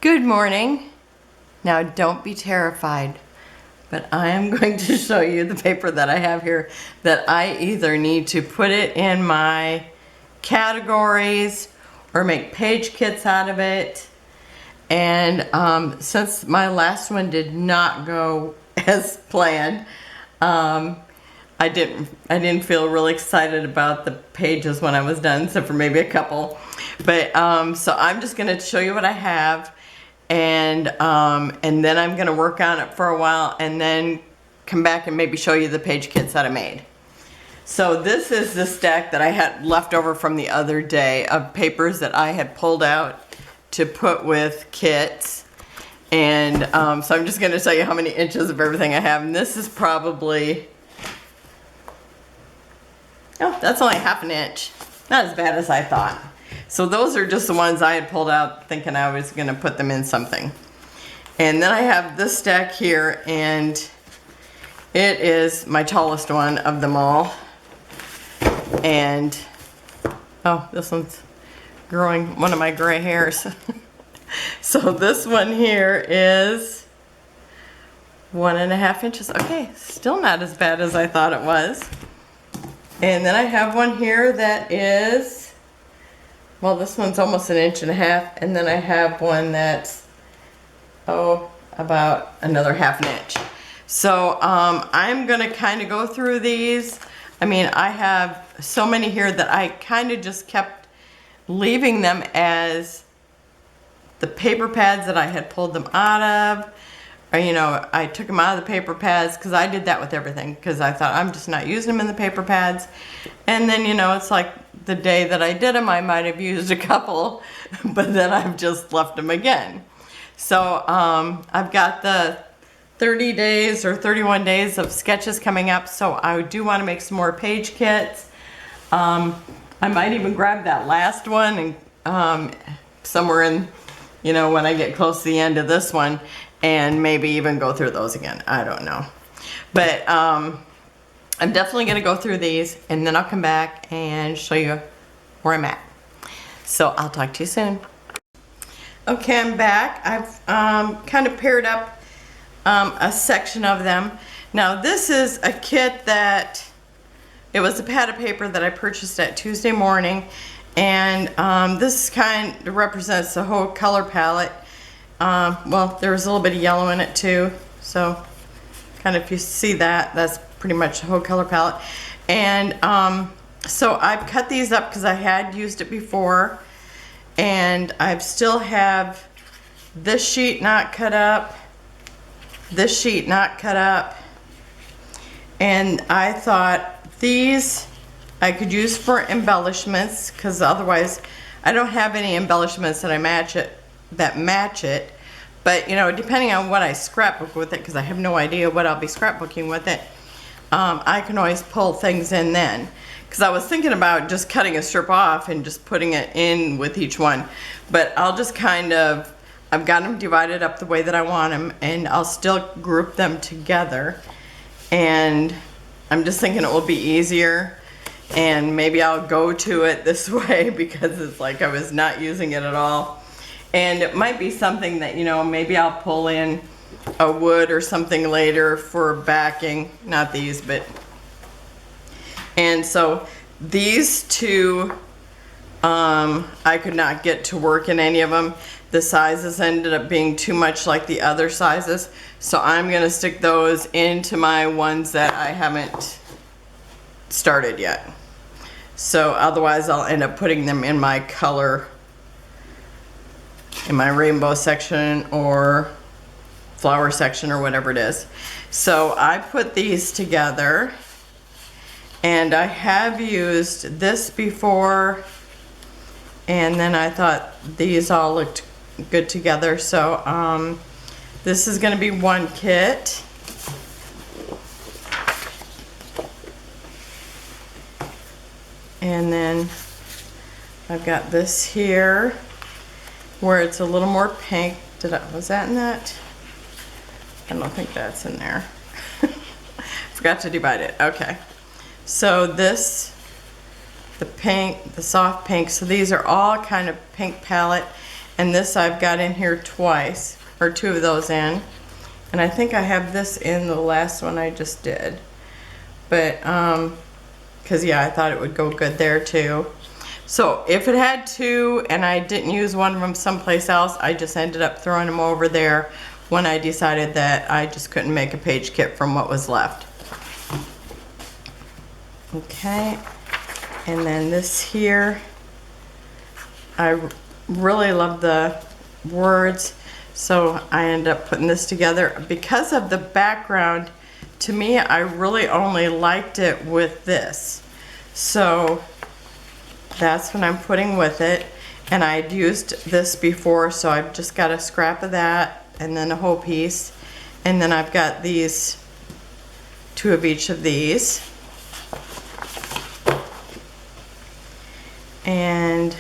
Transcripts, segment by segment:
Good morning. Now don't be terrified, but I am going to show you the paper that I have here that I either need to put it in my categories or make page kits out of it. And since my last one did not go as planned, I didn't feel really excited about the pages when I was done, except for maybe a couple. But so I'm just going to show you what I have, and then I'm going to work on it for a while, and then come back and maybe show you the page kits that I made. So this is the stack that I had left over from the other day of papers that I had pulled out to put with kits. And so I'm just going to tell you how many inches of everything I have. And this is probably, oh, that's only ½ an inch. Not as bad as I thought. So those are just the ones I had pulled out thinking I was going to put them in something. And then I have this stack here, and it is my tallest one of them all. And, oh, this one's growing one of my gray hairs. So this one here is 1½ inches. Okay, still not as bad as I thought it was. And then I have one here that is, well, this one's almost 1½ inches. And then I have one that's, oh, about another ½ inch. So I'm gonna kind of go through these. I mean, I have so many here that I kind of just kept leaving them as the paper pads that I had pulled them out of. Or, you know, I took them out of the paper pads because I did that with everything, because I thought I'm just not using them in the paper pads. And then, you know, it's like the day that I did them, I might have used a couple, but then I've just left them again. So I've got the 30 days or 31 days of sketches coming up, so I do want to make some more page kits. I might even grab that last one and somewhere in, you know, when I get close to the end of this one, and maybe even go through those again. I don't know. But I'm definitely going to go through these, and then I'll come back and show you where I'm at. So I'll talk to you soon. Okay, I'm back. I've kind of paired up a section of them. Now this is a kit that, it was a pad of paper that I purchased at Tuesday morning, and this kind of represents the whole color palette. Well, there's a little bit of yellow in it too, so kind of, if you see that, that's pretty much the whole color palette. And so I've cut these up because I had used it before, and I still have this sheet not cut up, this sheet not cut up, and I thought these I could use for embellishments, because otherwise I don't have any embellishments that match it. But you know, depending on what I scrapbook with it, because I have no idea what I'll be scrapbooking with it, I can always pull things in then. Because I was thinking about just cutting a strip off and just putting it in with each one, but I'll just kind of, I've got them divided up the way that I want them, and I'll still group them together. And I'm just thinking it will be easier, and maybe I'll go to it this way because it's like I was not using it at all. And it might be something that, you know, maybe I'll pull in a wood or something later for backing. Not these, but, and so these two, I could not get to work in any of them. The sizes ended up being too much like the other sizes, so I'm gonna stick those into my ones that I haven't started yet. So otherwise I'll end up putting them in my color, in my rainbow section or flower section or whatever it is. So I put these together, and I have used this before, and then I thought these all looked good together. So this is going to be one kit. And then I've got this here where it's a little more pink. Was that in that? I don't think that's in there. Forgot to divide it. Okay. So this, the pink, the soft pink, so these are all kind of pink palette. And this I've got in here twice, or two of those in. And I think I have this in the last one I just did. But, because yeah, I thought it would go good there too. So if it had two and I didn't use one of them someplace else, I just ended up throwing them over there when I decided that I just couldn't make a page kit from what was left. Okay, and then this here, I really love the words, so I ended up putting this together. Because of the background, to me, I really only liked it with this. So that's what I'm putting with it. And I'd used this before, so I've just got a scrap of that and then a whole piece. And then I've got these, two of each of these. And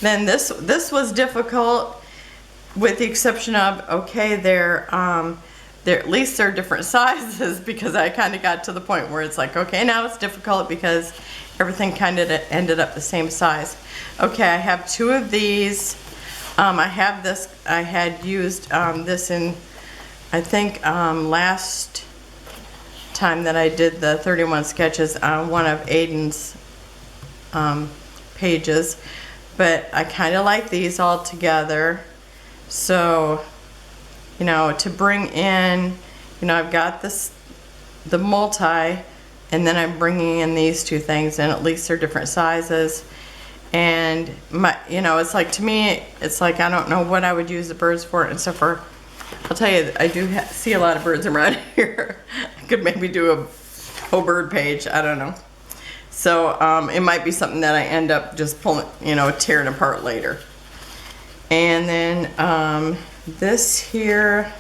then this was difficult, with the exception of, okay, they're at least they're different sizes, because I kind of got to the point where it's like, okay, now it's difficult because everything kind of ended up the same size. Okay, I have two of these. I have this, I had used this in, I think last time that I did the 31 sketches on one of Aiden's pages, but I kind of like these all together. So, you know, to bring in, you know, I've got this, the multi, and then I'm bringing in these two things, and at least they're different sizes. And my, you know, it's like, to me, it's like, I don't know what I would use the birds for, and so for, I'll tell you, I do see a lot of birds around here. I could maybe do a whole bird page, I don't know. So it might be something that I end up just pulling, you know, tearing apart later. And then this here,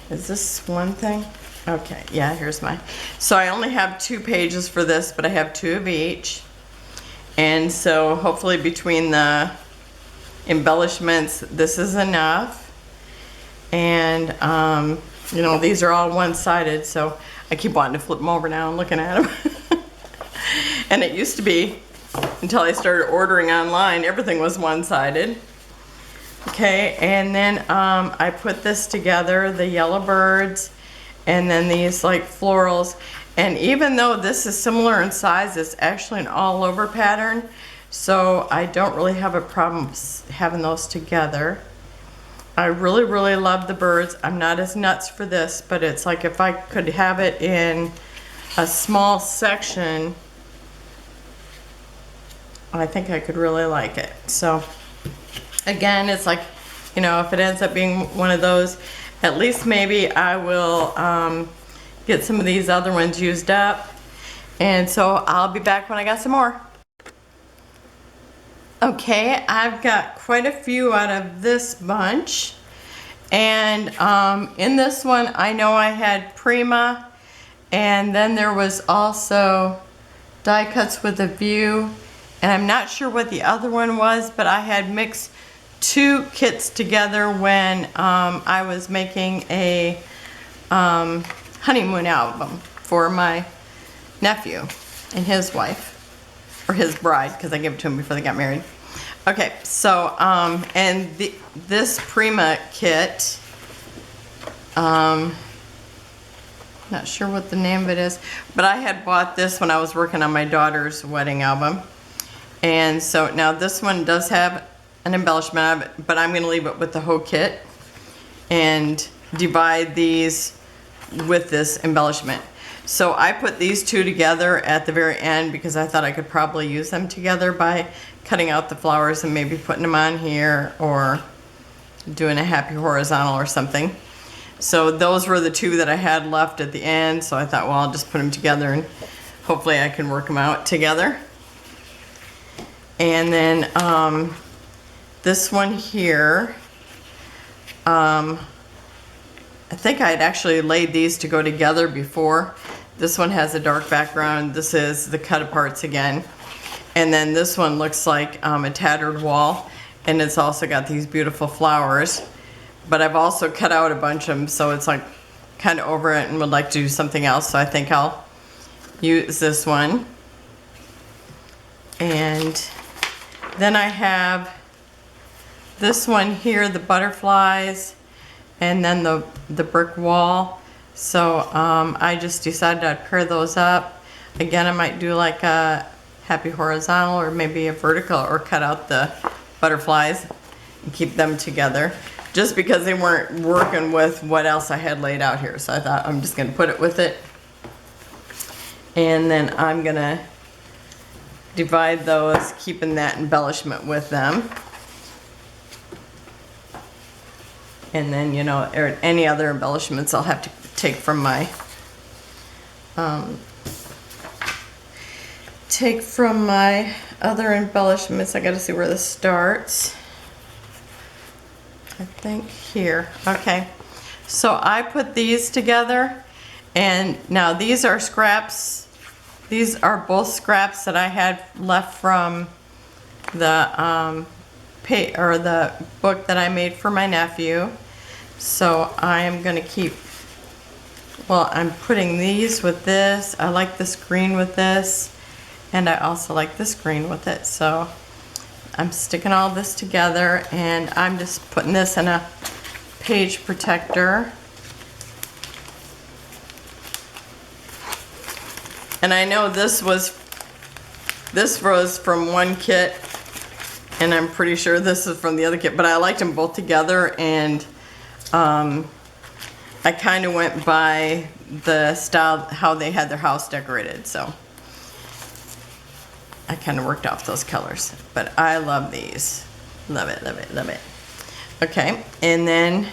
is this one thing? Okay, yeah, here's mine. So I only have 2 pages for this, but I have 2 of each. And so hopefully between the embellishments, this is enough. And you know, these are all one-sided, so I keep wanting to flip them over now and looking at them. And it used to be, until I started ordering online, everything was one-sided. Okay, and then I put this together, the yellow birds, and then these like florals. And even though this is similar in size, it's actually an all over pattern, so I don't really have a problem having those together. I really, really love the birds. I'm not as nuts for this, but it's like if I could have it in a small section, I think I could really like it. So again, it's like, you know, if it ends up being one of those, at least maybe I will get some of these other ones used up. And so I'll be back when I got some more. Okay, I've got quite a few out of this bunch. And in this one, I know I had Prima, and then there was also Die Cuts with a View. And I'm not sure what the other one was, but I had mixed 2 kits together when I was making a honeymoon album for my nephew and his wife, or his bride, because I gave it to him before they got married. Okay, so and this Prima kit, not sure what the name of it is, but I had bought this when I was working on my daughter's wedding album. And so now this one does have an embellishment of it, but I'm going to leave it with the whole kit and divide these with this embellishment. So I put these 2 together at the very end because I thought I could probably use them together by cutting out the flowers and maybe putting them on here, or doing a happy horizontal or something. So those were the 2 that I had left at the end, so I thought, well, I'll just put them together and hopefully I can work them out together. And then this one here, I think I had actually laid these to go together before. This one has a dark background. This is the cut aparts again. And then this one looks like a tattered wall, and it's also got these beautiful flowers. But I've also cut out a bunch of them, so it's like kind of over it and would like to do something else. So I think I'll use this one. And then I have this one here, the butterflies, and then the brick wall. So I just decided I'd pair those up. Again, I might do like a happy horizontal or maybe a vertical, or cut out the butterflies and keep them together, just because they weren't working with what else I had laid out here. So I thought I'm just gonna put it with it. And then I'm gonna divide those, keeping that embellishment with them. And then, you know, or any other embellishments I'll have to take from my other embellishments. I gotta see where this starts. I think here. Okay. So I put these together, and now these are scraps. These are both scraps that I had left from the the book that I made for my nephew. So I am gonna keep, well, I'm putting these with this. I like this green with this, and I also like this green with it. So I'm sticking all this together, and I'm just putting this in a page protector. And I know this was from one kit, and I'm pretty sure this is from the other kit, but I liked them both together, and I kind of went by the style, how they had their house decorated, so I kind of worked off those colors. But I love these. Love it, love it, love it. Okay, and then,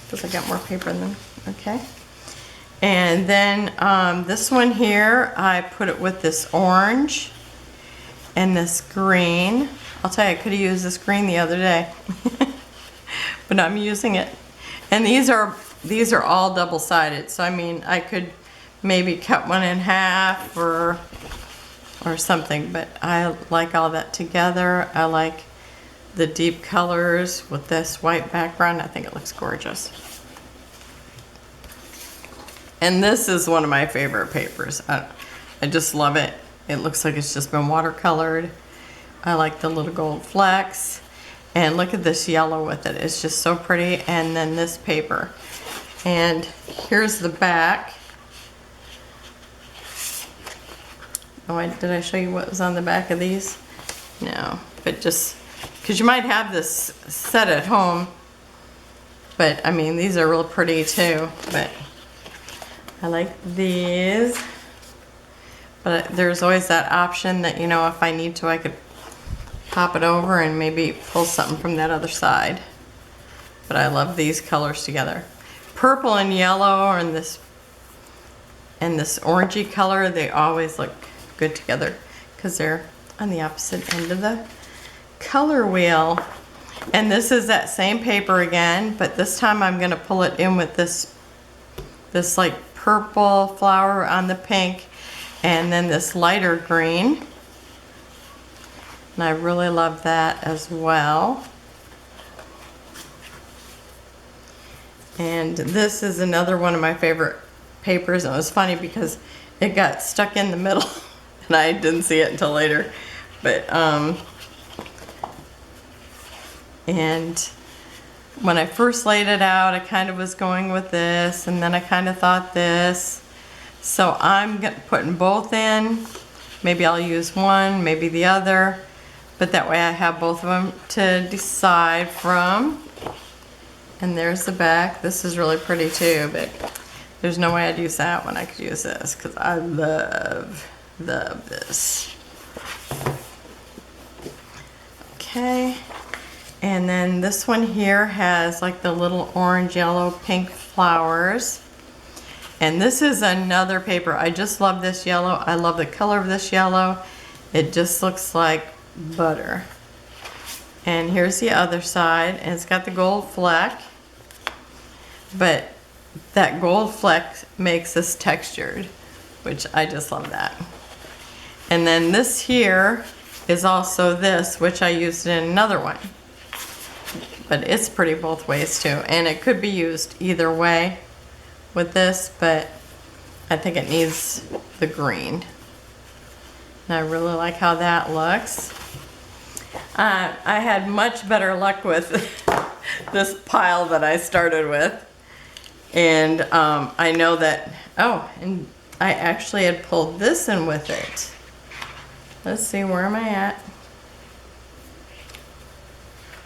because I got more paper in them, okay. And then this one here, I put it with this orange and this green. I'll tell you, I could have used this green the other day, but I'm using it. And these are all double-sided, so I mean, I could maybe cut one in half or something, but I like all that together. I like the deep colors with this white background. I think it looks gorgeous. And this is one of my favorite papers. I just love it. It looks like it's just been watercolored. I like the little gold flecks. And look at this yellow with it. It's just so pretty. And then this paper. And here's the back. Oh, did I show you what was on the back of these? No, but just, because you might have this set at home. But I mean, these are real pretty too. But I like these, but there's always that option that, you know, if I need to, I could pop it over and maybe pull something from that other side. But I love these colors together. Purple and yellow and this orangey color, they always look good together because they're on the opposite end of the color wheel. And this is that same paper again, but this time I'm gonna pull it in with this like purple flower on the pink, and then this lighter green, and I really love that as well. And this is another one of my favorite papers, and it was funny because it got stuck in the middle and I didn't see it until later, but and when I first laid it out, I kind of was going with this, and then I kind of thought this. So I'm putting both in. Maybe I'll use one, maybe the other, but that way I have both of them to decide from. And there's the back. This is really pretty too, but there's no way I'd use that one. I could use this because I love this. Okay. And then this one here has like the little orange, yellow, pink flowers. And this is another paper. I just love this yellow. I love the color of this yellow. It just looks like butter. And here's the other side, and it's got the gold fleck. But that gold fleck makes this textured, which I just love that. And then this here is also this, which I used in another one. But it's pretty both ways too, and it could be used either way with this, but I think it needs the green. And I really like how that looks. I had much better luck with this pile that I started with. And I know that, oh, and I actually had pulled this in with it. Let's see, where am I at?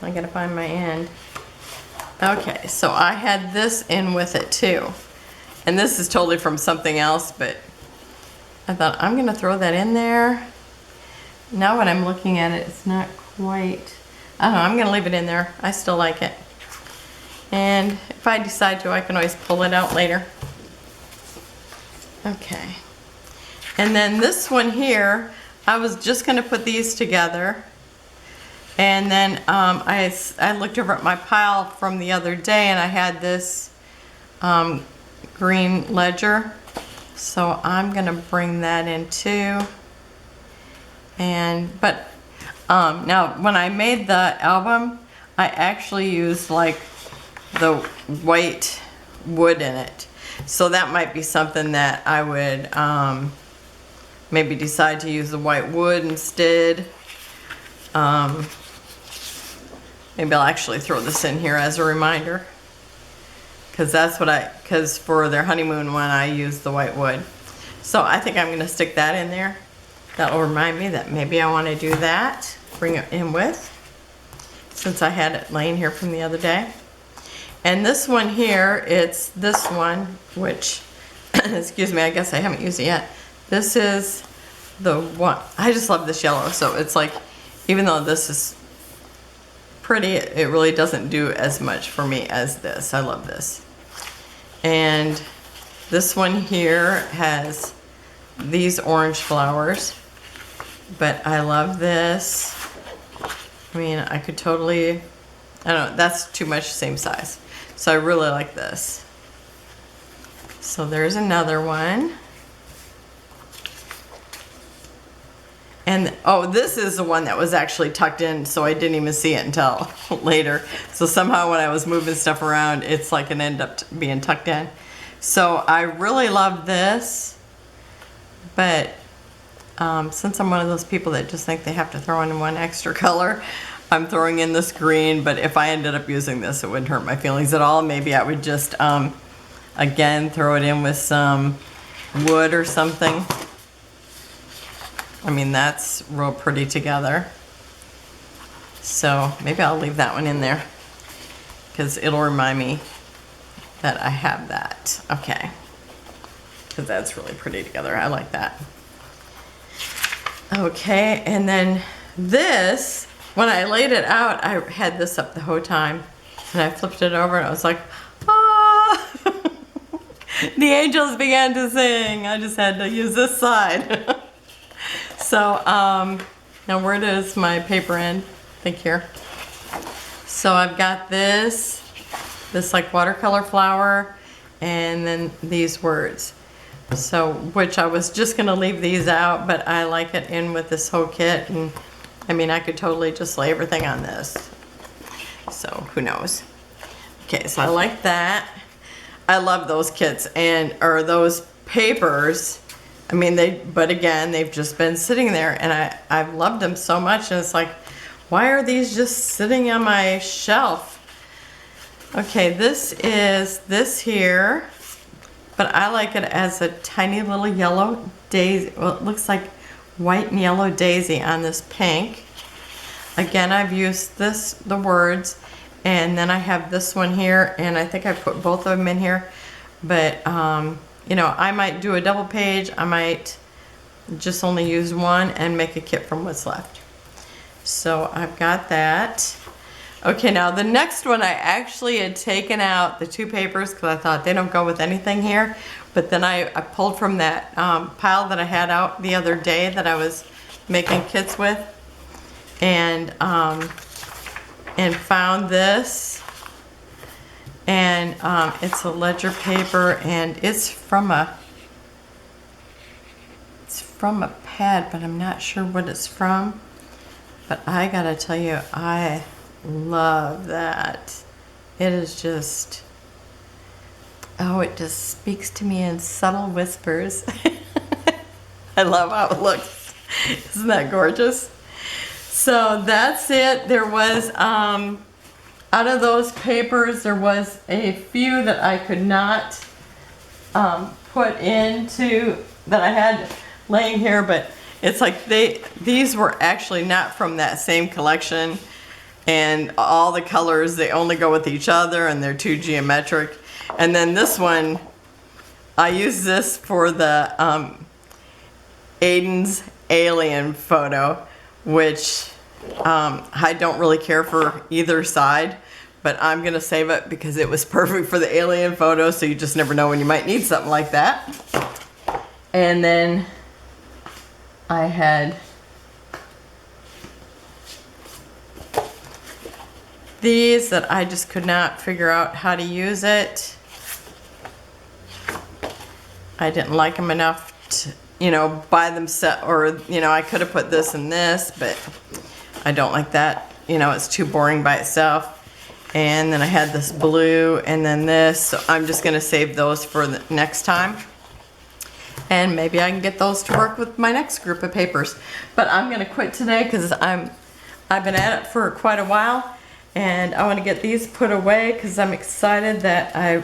I gotta find my end. Okay, so I had this in with it too. And this is totally from something else, but I thought I'm gonna throw that in there. Now when I'm looking at it, it's not quite, I don't know, I'm gonna leave it in there. I still like it. And if I decide to, I can always pull it out later. Okay. And then this one here, I was just gonna put these together. And then I looked over at my pile from the other day and I had this green ledger. So I'm gonna bring that in too. But now when I made the album, I actually used like the white wood in it. So that might be something that I would maybe decide to use the white wood instead. Maybe I'll actually throw this in here as a reminder. Because for their honeymoon one, I used the white wood. So I think I'm gonna stick that in there. That will remind me that maybe I wanna do that, bring it in with, since I had it laying here from the other day. And this one here, it's this one, which, excuse me, I guess I haven't used it yet. This is the one, I just love this yellow. So it's like, even though this is pretty, it really doesn't do as much for me as this. I love this. And this one here has these orange flowers, but I love this. I mean, I could totally, I don't know, that's too much same size. So I really like this. So there's another one. And oh, this is the one that was actually tucked in, so I didn't even see it until later. So somehow when I was moving stuff around, it's like it ended up being tucked in. So I really love this, but since I'm one of those people that just think they have to throw in one extra color, I'm throwing in this green. But if I ended up using this, it wouldn't hurt my feelings at all. Maybe I would just, again, throw it in with some wood or something. I mean, that's real pretty together. So maybe I'll leave that one in there because it'll remind me that I have that. Okay. Because that's really pretty together. I like that. Okay, and then this, when I laid it out, I had this up the whole time. And I flipped it over and I was like, ah! The angels began to sing. I just had to use this side. So, now where does my paper end? I think here. So I've got this like watercolor flower, and then these words. So, which I was just gonna leave these out, but I like it in with this whole kit, and I mean, I could totally just lay everything on this. So, who knows? Okay, so I like that. I love those kits, or those papers. I mean, but again, they've just been sitting there, and I've loved them so much, and it's like, why are these just sitting on my shelf? Okay, this is this here, but I like it as a tiny little yellow daisy. Well, it looks like white and yellow daisy on this pink. Again, I've used the words, and then I have this one here, and I think I put both of them in here, but you know, I might do a double page. I might just only use one and make a kit from what's left. So I've got that. Okay, now the next one I actually had taken out the two papers because I thought they don't go with anything here. But then I pulled from that pile that I had out the other day that I was making kits with, and found this. And it's a ledger paper, and it's from a pad, but I'm not sure what it's from. But I gotta tell you, I love that. It is just, oh, it just speaks to me in subtle whispers. I love how it looks. Isn't that gorgeous? So that's it. There was, out of those papers, there was a few that I could not put into, that I had laying here, but it's like these were actually not from that same collection, and all the colors, they only go with each other and they're too geometric. And then this one, I used this for the Aiden's alien photo, which I don't really care for either side, but I'm gonna save it because it was perfect for the alien photo, so you just never know when you might need something like that. And then I had these that I just could not figure out how to use it. I didn't like them enough to, you know, buy them set, or, you know, I could have put this and this, but I don't like that. You know, it's too boring by itself. And then I had this blue and then this, so I'm just gonna save those for the next time. And maybe I can get those to work with my next group of papers. But I'm gonna quit today because I've been at it for quite a while, and I want to get these put away because I'm excited that I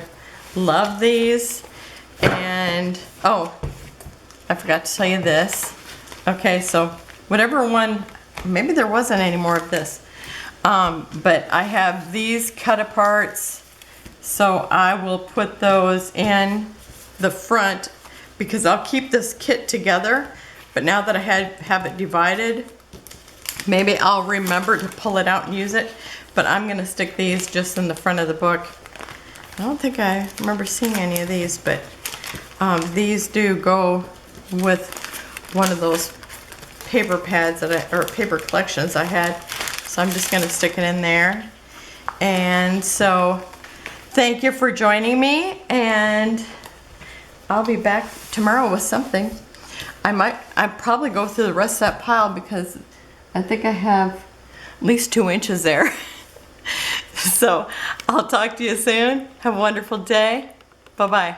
love these. And oh, I forgot to tell you this. Okay, so whatever one, maybe there wasn't any more of this, but I have these cut aparts, so I will put those in the front because I'll keep this kit together. But now that I have it divided, maybe I'll remember to pull it out and use it. But I'm gonna stick these just in the front of the book. I don't think I remember seeing any of these, but these do go with one of those paper pads that or paper collections I had. So I'm just gonna stick it in there. And so thank you for joining me, and I'll be back tomorrow with something. I'd probably go through the rest of that pile because I think I have at least 2 inches there. So I'll talk to you soon. Have a wonderful day. Bye-bye.